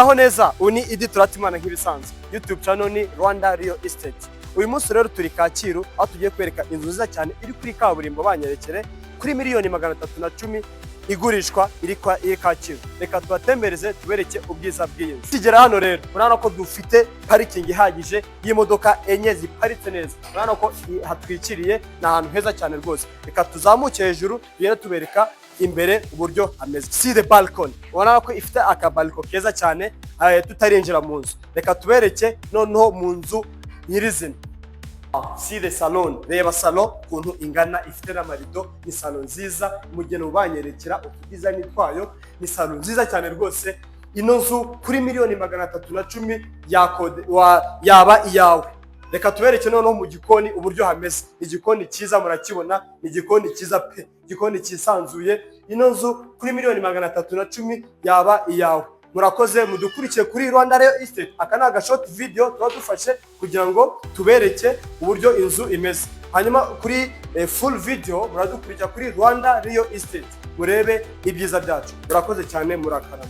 Aho neza uni idi turatimana nk'ibisanzwe. YouTube channel ni Rwanda Real Estate. Uyu munsi rero turi Kacyiru aho tugiye kwereka inzu nziza cyane iri kuri kaburimbo banyerekere kuri miliyoni 310 igurishwa iri Kacyiru. Reka tubatembereze tubereke ubwiza bw'inzu. Kigera hano rero urabona ko dufite parking ihagije y'imodoka enye ziparitse neza. Urabona ko hatwikiriye na ahantu heza cyane rwose. Reka tuzamuke hejuru tugende tubereka imbere uburyo ameze. See the balcony. Urabona ko ifite akabalko keza cyane tutarinjira mu nzu. Reka tubereke noneho mu nzu nyirizina. See the salon. Reba salon kuntu ingana ifite n'amarido. Ni salon nziza umugeni ubanyerekera utudesign twayo. Ni salon nziza cyane rwose. Ino nzu kuri miliyoni 310 yaba iyawe. Reka tubereke noneho mu gikoni uburyo hameze. Igikoni cyiza murakibona, ni igikoni cyiza pe. Igikoni cyisanzuye. Ino nzu kuri miliyoni 310 yaba iyawe. Murakoze mudukurikiye kuri Rwanda Real Estate. Aka ni agashort video tuba dufashe kugira ngo tubereke uburyo inzu imeze. Hanyuma kuri full video muradukurikira kuri Rwanda Real Estate. Murebe ibyiza byacu. Murakoze cyane murakarama.